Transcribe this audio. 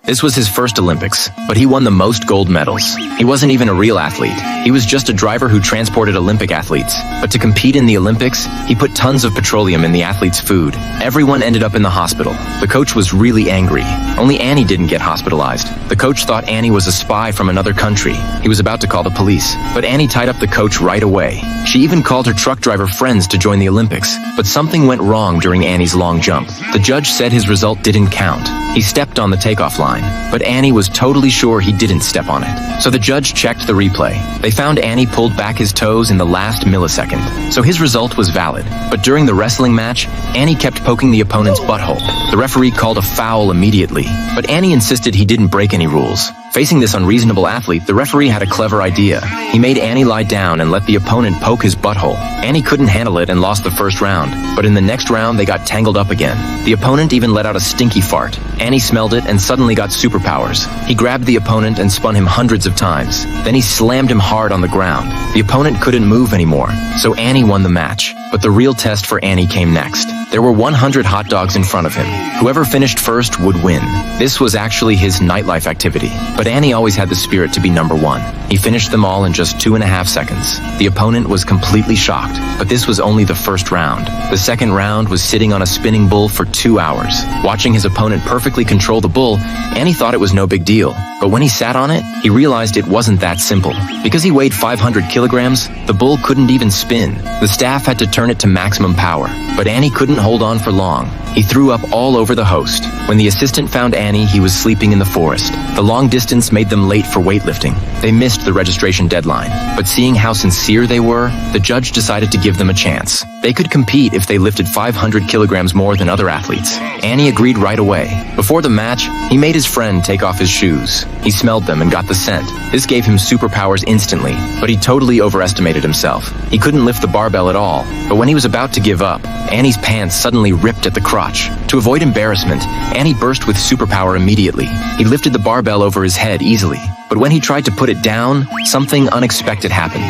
This was his first Olympics, but he won the most gold medals. He wasn't even a real athlete. He was just a driver who transported Olympic athletes. But to compete in the Olympics, he put tons of petroleum in the athletes' food. Everyone ended up in the hospital. The coach was really angry. Only Annie didn't get hospitalized. The coach thought Annie was a spy from another country. He was about to call the police, but Annie tied up the coach right away. She even called her truck driver friends to join the Olympics. But something went wrong during Annie's long jump. The judge said his result didn't count. He stepped on the takeoff line, but Annie was totally sure he didn't step on it. So the judge checked the replay. They found Annie pulled back his toes in the last millisecond, so his result was valid. But during the wrestling match, Annie kept poking the opponent's butthole. The referee called a foul immediately, but Annie insisted he didn't break any rules. Facing this unreasonable athlete, the referee had a clever idea. He made Annie lie down and let the opponent poke his butthole. Annie couldn't handle it and lost the first round, but in the next round they got tangled up again. The opponent even let out a stinky fart. Annie smelled it and suddenly got superpowers. He grabbed the opponent and spun him hundreds of times. Then he slammed him hard on the ground. The opponent couldn't move anymore, so Annie won the match. But the real test for Annie came next. There were 100 hot dogs in front of him. Whoever finished first would win. This was actually his nightlife activity, but Annie always had the spirit to be number one. He finished them all in just 2.5 seconds. The opponent was completely shocked, but this was only the first round. The second round was sitting on a spinning bull for 2 hours. Watching his opponent perfectly control the bull, Annie thought it was no big deal. But when he sat on it, he realized it wasn't that simple. Because he weighed 500 kilograms, the bull couldn't even spin. The staff had to turn it to maximum power, but Annie couldn't hold on for long. He threw up all over the host. When the assistant found Annie, he was sleeping in the forest. The long distance made them late for weightlifting. They missed the registration deadline, but seeing how sincere they were, the judge decided to give them a chance. They could compete if they lifted 500 kilograms more than other athletes. Annie agreed right away. Before the match, he made his friend take off his shoes. He smelled them and got the scent. This gave him superpowers instantly, but he totally overestimated himself. He couldn't lift the barbell at all, but when he was about to give up, Annie's pants suddenly ripped at the crotch. To avoid embarrassment, Annie burst with superpower immediately. He lifted the barbell over his head easily, but when he tried to put it down, something unexpected happened.